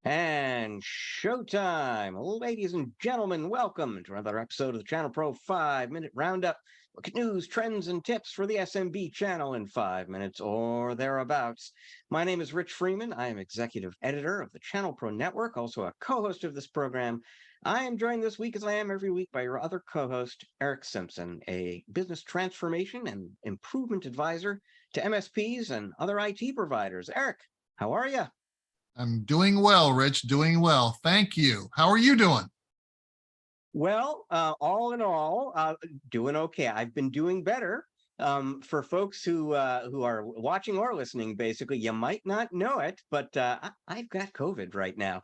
And showtime. Ladies and gentlemen, welcome to another episode of the ChannelPro 5-Minute Roundup. Look at news, trends, and tips for the SMB channel in 5 minutes or thereabouts. My name is Rich Freeman. I am executive editor of the ChannelPro Network, also a co-host of this program. I am joined this week, as I am every week, by your other co-host, Eric Simpson, a business transformation and improvement advisor to MSPs and other IT providers. Eric, how are you? I'm doing well, Rich, doing well. Thank you. How are you doing? Well, all in all, doing okay. I've been doing better. For folks who are watching or listening, basically, you might not know it, but I've got COVID right now.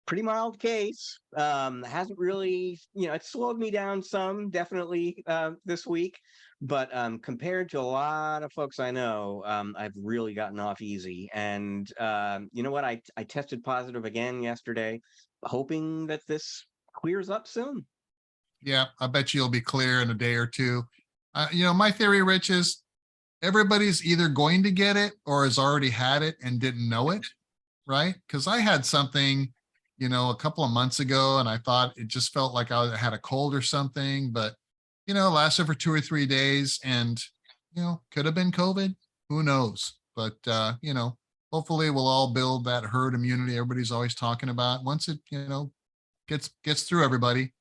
Pretty mild case. Hasn't really, it slowed me down some, definitely this week. But compared to a lot of folks I know, I've really gotten off easy. And you know what? I tested positive again yesterday, hoping that this clears up soon. Yeah, I bet you'll be clear in a day or two. My theory, Rich, is everybody's either going to get it or has already had it and didn't know it, right? Because I had something, a couple of months ago, and I thought it just felt like I had a cold or something, but lasted for 2 or 3 days, and could have been COVID. Who knows? But hopefully we'll all build that herd immunity everybody's always talking about. Once it, gets through everybody,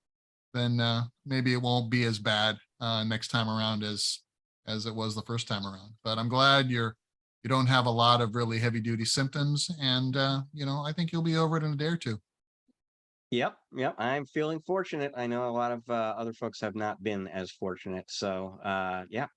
then maybe it won't be as bad next time around as it was the first time around. But I'm glad you don't have a lot of really heavy duty symptoms, and I think you'll be over it in a day or two. Yep. I'm feeling fortunate. I know a lot of other folks have not been as fortunate. So, yeah,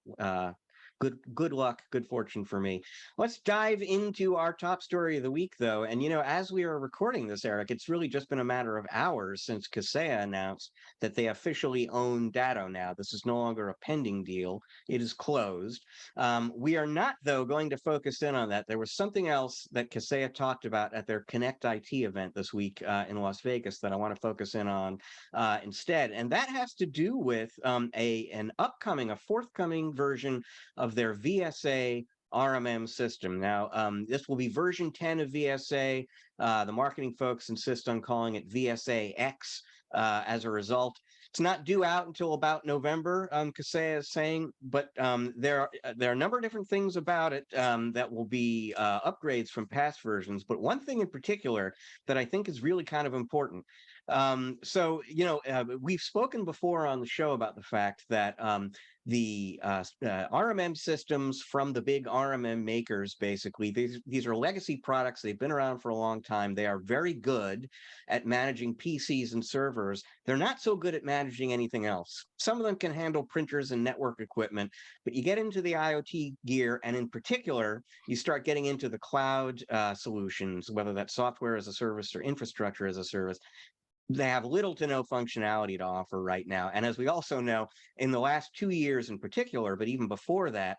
good luck, good fortune for me. Let's dive into our top story of the week, though. And as we are recording this, Eric, it's really just been a matter of hours since Kaseya announced that they officially own Datto now. This is no longer a pending deal; it is closed. We are not, though, going to focus in on that. There was something else that Kaseya talked about at their Connect IT event this week in Las Vegas that I want to focus in on instead, and that has to do with a forthcoming version of their VSA RMM system. Now, this will be version 10 of VSA. The marketing folks insist on calling it VSA X as a result. It's not due out until about November, Kaseya is saying, but there are a number of different things about it that will be upgrades from past versions. But one thing in particular that I think is really kind of important. We've spoken before on the show about the fact that the RMM systems from the big RMM makers, basically, these are legacy products. They've been around for a long time. They are very good at managing PCs and servers. They're not so good at managing anything else. Some of them can handle printers and network equipment, but you get into the IoT gear, and in particular, you start getting into the cloud solutions, whether that's software as a service or infrastructure as a service. They have little to no functionality to offer right now. And as we also know, in the last 2 years in particular, but even before that,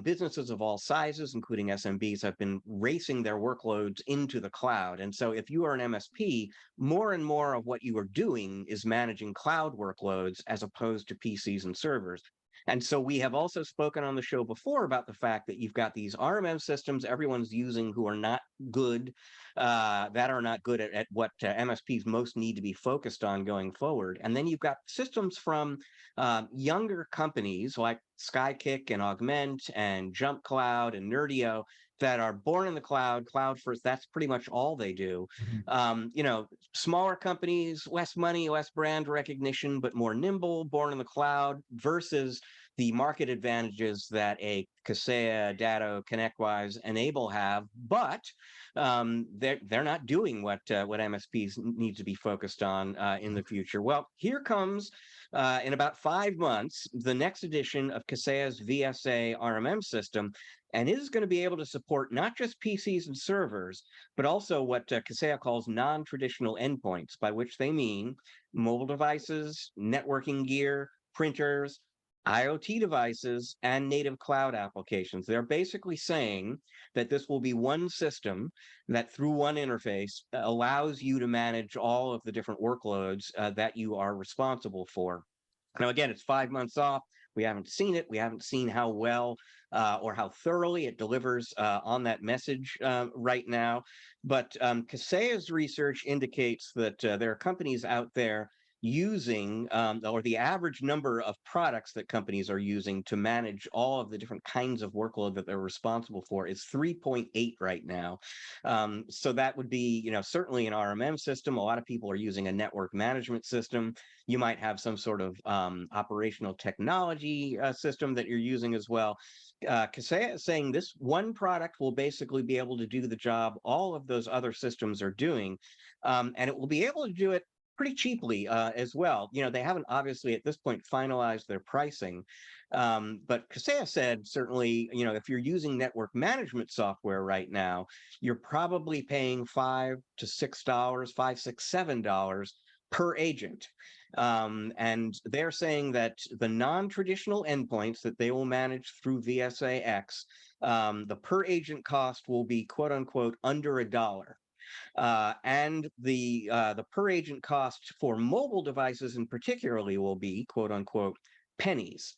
businesses of all sizes, including SMBs, have been racing their workloads into the cloud. And so if you are an MSP, more and more of what you are doing is managing cloud workloads as opposed to PCs and servers. And so we have also spoken on the show before about the fact that you've got these RMM systems everyone's using who are not good, that are not good at what MSPs most need to be focused on going forward. And then you've got systems from younger companies like Skykick and Augment and Jump Cloud and Nerdio that are born in the cloud first. That's pretty much all they do. Smaller companies, less money, less brand recognition, but more nimble, born in the cloud, versus the market advantages that a Kaseya, Datto, ConnectWise, Enable have, but they're not doing what MSPs need to be focused on in the future. Well, here comes in about 5 months the next edition of Kaseya's VSA RMM system, and it is going to be able to support not just PCs and servers, but also what Kaseya calls non-traditional endpoints, by which they mean mobile devices, networking gear, printers, IoT devices, and native cloud applications. They're basically saying that this will be one system that through one interface allows you to manage all of the different workloads that you are responsible for. Now, again, it's 5 months off. We haven't seen it. We haven't seen how well or how thoroughly it delivers on that message right now. But Kaseya's research indicates that there are companies out there using, or the average number of products that companies are using to manage all of the different kinds of workload that they're responsible for is 3.8 right now. So that would be, certainly an RMM system. A lot of people are using a network management system. You might have some sort of operational technology system that you're using as well. Kaseya is saying this one product will basically be able to do the job all of those other systems are doing, and it will be able to do it pretty cheaply as well. They haven't obviously at this point finalized their pricing, but Kaseya said certainly, if you're using network management software right now, you're probably paying $5 to $6, $5, $6, $7 per agent. And they're saying that the non-traditional endpoints that they will manage through VSAX, the per agent cost will be quote unquote under $1. And the per agent cost for mobile devices in particularly will be quote unquote pennies.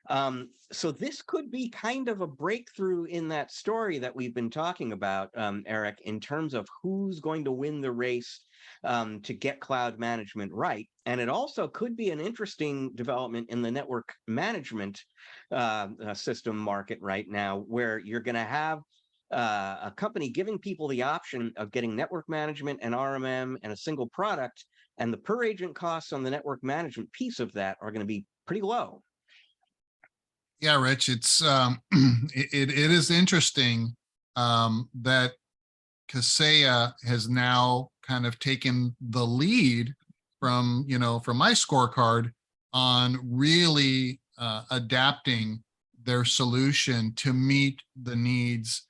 So this could be kind of a breakthrough in that story that we've been talking about, Eric, in terms of who's going to win the race to get cloud management right. And it also could be an interesting development in the network management system market right now, where you're going to have a company giving people the option of getting network management and RMM and a single product, and the per agent costs on the network management piece of that are going to be pretty low. Yeah, Rich, it's it is interesting that Kaseya has now kind of taken the lead from my scorecard on really adapting their solution to meet the needs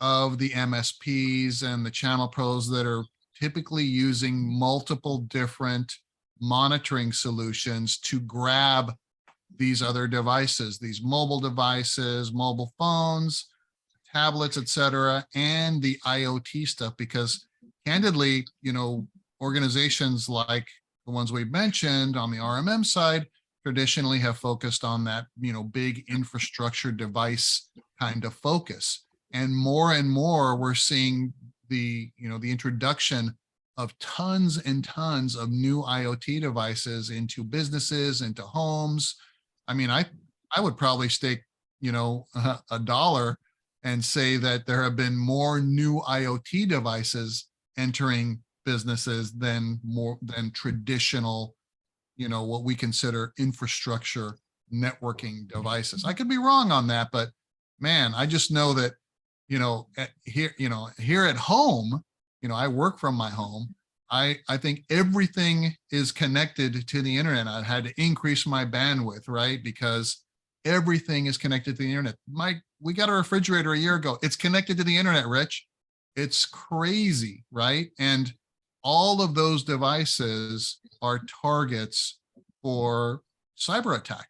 of the MSPs and the channel pros that are typically using multiple different monitoring solutions to grab these other devices, these mobile devices, mobile phones, tablets, etc., and the IoT stuff. Because candidly, organizations like the ones we've mentioned on the RMM side traditionally have focused on that, big infrastructure device kind of focus. And more, we're seeing the introduction of tons and tons of new IoT devices into businesses, into homes. I mean, I would probably stake, $1 and say that there have been more new IoT devices entering businesses than traditional, what we consider infrastructure networking devices. I could be wrong on that, but man, I just know that, here at home, I work from my home. I think everything is connected to the internet. I had to increase my bandwidth, right? Because everything is connected to the internet. We got a refrigerator a year ago. It's connected to the internet, Rich. It's crazy, right? And all of those devices are targets for cyber attack,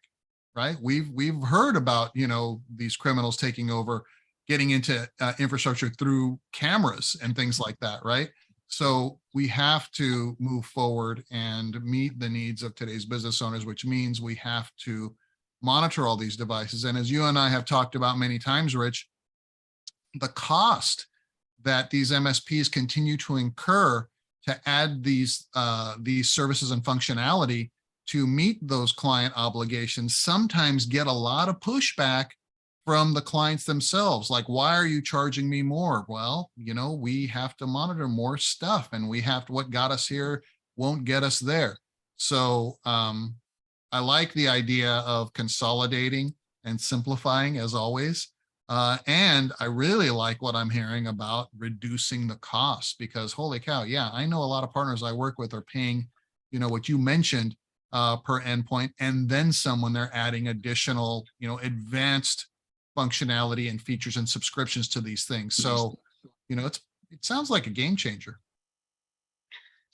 right? We've heard about, these criminals taking over, getting into infrastructure through cameras and things like that, right? So we have to move forward and meet the needs of today's business owners, which means we have to monitor all these devices. And as you and I have talked about many times, Rich, the cost that these MSPs continue to incur to add these services and functionality to meet those client obligations sometimes get a lot of pushback from the clients themselves. Like, why are you charging me more? Well, we have to monitor more stuff, and what got us here won't get us there. So I like the idea of consolidating and simplifying, as always. And I really like what I'm hearing about reducing the costs, because holy cow, yeah, I know a lot of partners I work with are paying, what you mentioned per endpoint, and then some when they're adding additional, advanced functionality and features and subscriptions to these things. So, it sounds like a game changer.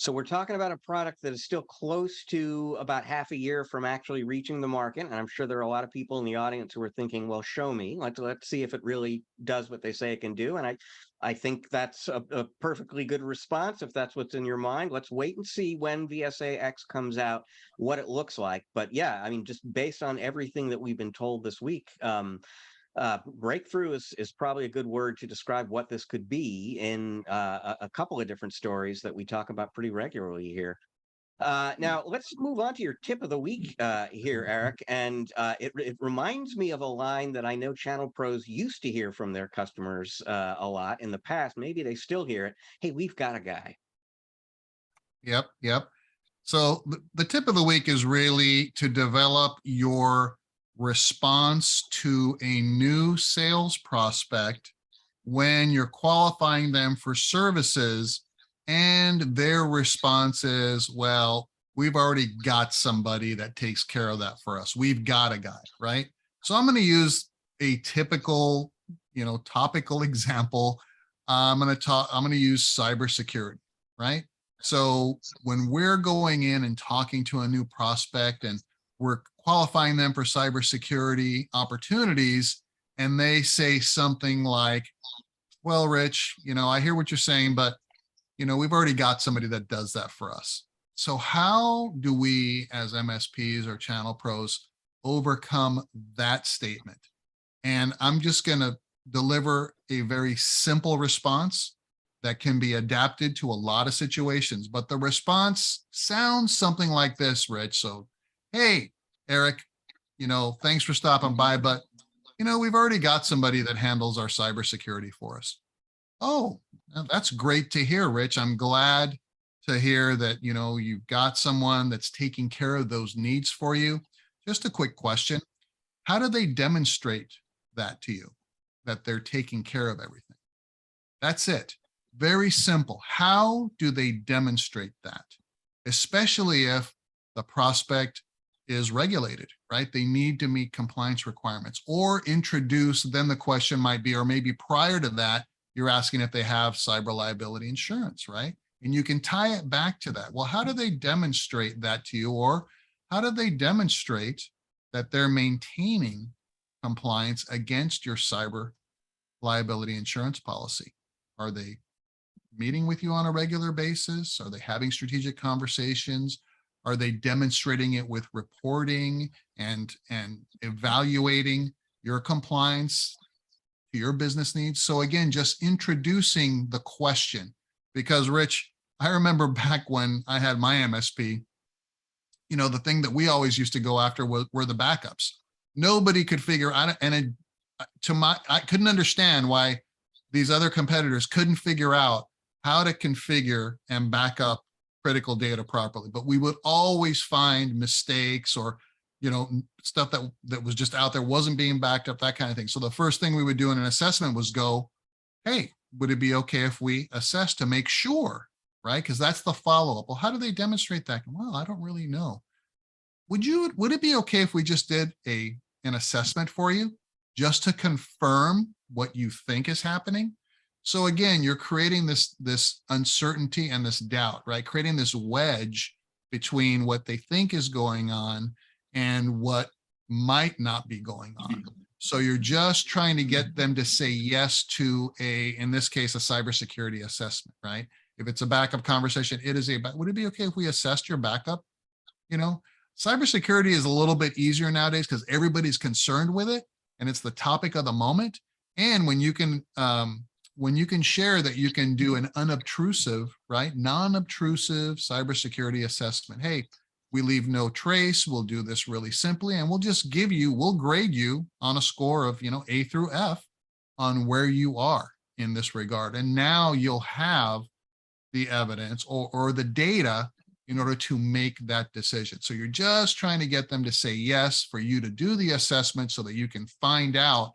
So we're talking about a product that is still close to about half a year from actually reaching the market. And I'm sure there are a lot of people in the audience who are thinking, well, show me. Let's see if it really does what they say it can do. And I think that's a perfectly good response if that's what's in your mind. Let's wait and see when VSA X comes out, what it looks like. But yeah, I mean, just based on everything that we've been told this week, breakthrough is probably a good word to describe what this could be in a couple of different stories that we talk about pretty regularly here. Now, let's move on to your tip of the week here, Eric. And it reminds me of a line that I know channel pros used to hear from their customers a lot in the past. Maybe they still hear it. Hey, we've got a guy. Yep, yep. So the tip of the week is really to develop your response to a new sales prospect when you're qualifying them for services and their response is, well, we've already got somebody that takes care of that for us. We've got a guy, right? So I'm going to use a typical, topical example. I'm going to use cybersecurity, right? So when we're going in and talking to a new prospect and we're qualifying them for cybersecurity opportunities, and they say something like, well, Rich, I hear what you're saying, but, we've already got somebody that does that for us. So how do we as MSPs or channel pros overcome that statement? And I'm just going to deliver a very simple response that can be adapted to a lot of situations. But the response sounds something like this, Rich. So, hey, Eric, thanks for stopping by, but we've already got somebody that handles our cybersecurity for us. Oh, that's great to hear, Rich. I'm glad to hear that, you've got someone that's taking care of those needs for you. Just a quick question. How do they demonstrate that to you, that they're taking care of everything? That's it. Very simple. How do they demonstrate that? Especially if the prospect is regulated, right? They need to meet compliance requirements or introduce, then the question might be, or maybe prior to that, you're asking if they have cyber liability insurance, right? And you can tie it back to that. Well, how do they demonstrate that to you? Or how do they demonstrate that they're maintaining compliance against your cyber liability insurance policy? Are they meeting with you on a regular basis? Are they having strategic conversations? Are they demonstrating it with reporting and evaluating your compliance to your business needs? So again, just introducing the question, because Rich, I remember back when I had my MSP, the thing that we always used to go after were the backups. Nobody could figure out, and I couldn't understand why these other competitors couldn't figure out how to configure and back up critical data properly. But we would always find mistakes or, stuff that was just out there, wasn't being backed up, that kind of thing. So the first thing we would do in an assessment was go, hey, would it be okay if we assess to make sure, right? Because that's the follow-up. Well, how do they demonstrate that? Well, I don't really know. Would it be okay if we just did an assessment for you just to confirm what you think is happening? So again, you're creating this uncertainty and this doubt, right? Creating this wedge between what they think is going on and what might not be going on. So you're just trying to get them to say yes to in this case, a cybersecurity assessment, right? If it's a backup conversation, would it be okay if we assessed your backup? Cybersecurity is a little bit easier nowadays because everybody's concerned with it and it's the topic of the moment. And when you can share that you can do an unobtrusive, right, non-obtrusive cybersecurity assessment. Hey, we leave no trace. We'll do this really simply, and we'll grade you on a score of, A through F on where you are in this regard. And now you'll have the evidence or the data in order to make that decision. So you're just trying to get them to say yes for you to do the assessment so that you can find out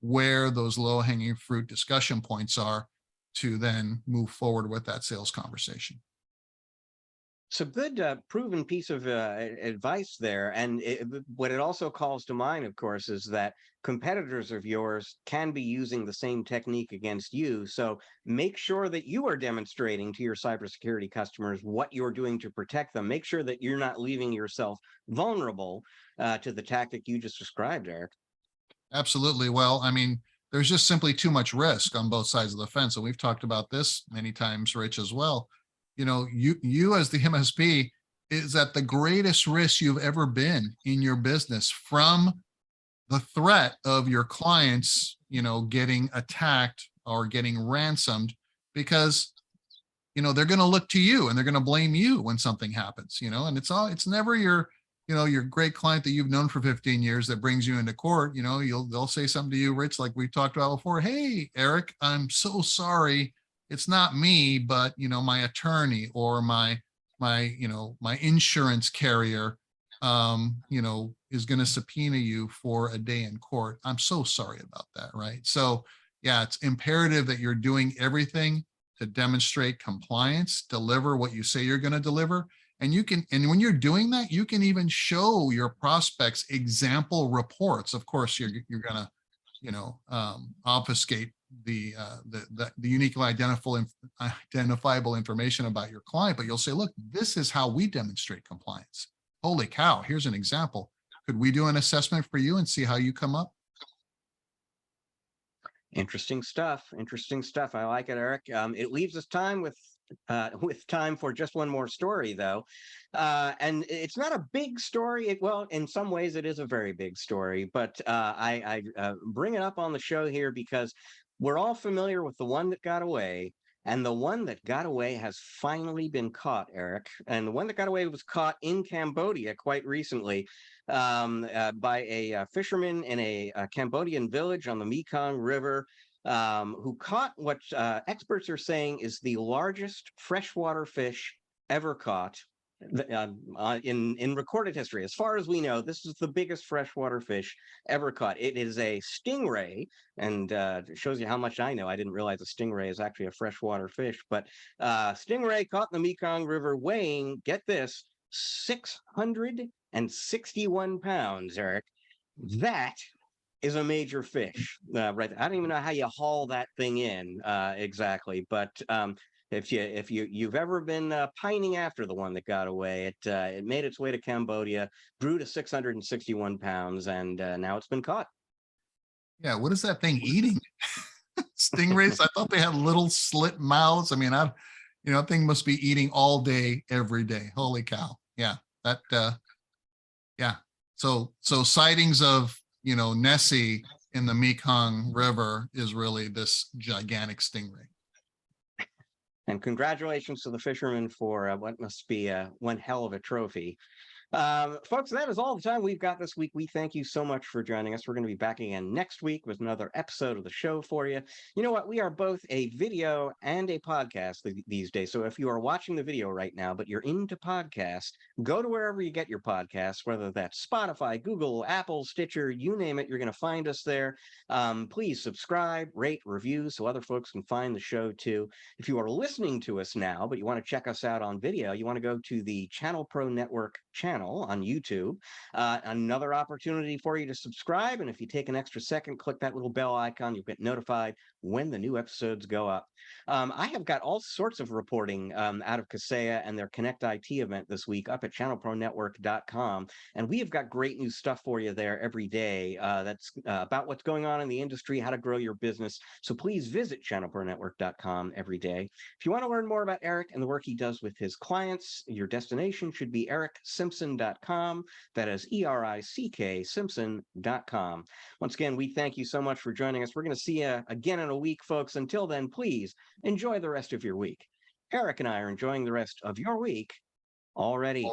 where those low-hanging fruit discussion points are to then move forward with that sales conversation. So good, proven piece of advice there. And what it also calls to mind, of course, is that competitors of yours can be using the same technique against you. So make sure that you are demonstrating to your cybersecurity customers what you're doing to protect them. Make sure that you're not leaving yourself vulnerable to the tactic you just described, Eric. Absolutely. Well, I mean, there's just simply too much risk on both sides of the fence. And we've talked about this many times, Rich, as well. You as the MSP is at the greatest risk you've ever been in your business from the threat of your clients, getting attacked or getting ransomed, because they're going to look to you and they're going to blame you when something happens, and it's never your great client that you've known for 15 years that brings you into court. They'll say something to you, Rich, like we talked about before. Hey, Eric, I'm so sorry. It's not me, but my attorney or my insurance carrier, is going to subpoena you for a day in court. I'm so sorry about that. Right. So yeah, it's imperative that you're doing everything to demonstrate compliance, deliver what you say you're going to deliver. And when you're doing that, you can even show your prospects example reports. Of course, you're going to, obfuscate the uniquely identifiable information about your client, but you'll say, look, this is how we demonstrate compliance. Holy cow, here's an example. Could we do an assessment for you and see how you come up? Interesting stuff. Interesting stuff. I like it, Eric. It leaves us time with time for just one more story, though, and it's not a big story. Well, in some ways, it is a very big story, but I bring it up on the show here because we're all familiar with the one that got away. And the one that got away has finally been caught, Eric. And the one that got away was caught in Cambodia quite recently by a fisherman in a Cambodian village on the Mekong River, who caught what experts are saying is the largest freshwater fish ever caught in recorded history. As far as we know, this is the biggest freshwater fish ever caught. It is a stingray, and it shows you how much I know. I didn't realize a stingray is actually a freshwater fish, but stingray caught in the Mekong River, weighing, get this, 661 pounds, Eric. That is a major fish, right? I don't even know how you haul that thing in exactly, but if you've ever been pining after the one that got away, it made its way to Cambodia, grew to 661 pounds, and now it's been caught. Yeah, what is that thing eating? Stingrays? I thought they had little slit mouths. I mean, that thing must be eating all day, every day. Holy cow! Yeah, that. Yeah. So sightings of Nessie in the Mekong River is really this gigantic stingray. And congratulations to the fisherman for what must be one hell of a trophy. Folks, that is all the time we've got this week. We thank you so much for joining us. We're going to be back again next week with another episode of the show for you. You know what? We are both a video and a podcast these days. So if you are watching the video right now, but you're into podcasts, go to wherever you get your podcasts, whether that's Spotify, Google, Apple, Stitcher, you name it, you're going to find us there. Please subscribe, rate, review so other folks can find the show too. If you are listening to us now, but you want to check us out on video, you want to go to the ChannelPro Network channel on YouTube. Another opportunity for you to subscribe. And if you take an extra second, click that little bell icon, you'll get notified when the new episodes go up. I have got all sorts of reporting out of Kaseya and their Connect IT event this week up at ChannelProNetwork.com. And we have got great new stuff for you there every day that's about what's going on in the industry, how to grow your business. So please visit ChannelProNetwork.com every day. If you want to learn more about Eric and the work he does with his clients, your destination should be ErickSimpson.com. That is ERICK Simpson.com. Once again, we thank you so much for joining us. We're going to see you again in a week, folks. Until then, please enjoy the rest of your week. Eric and I are enjoying the rest of your week already.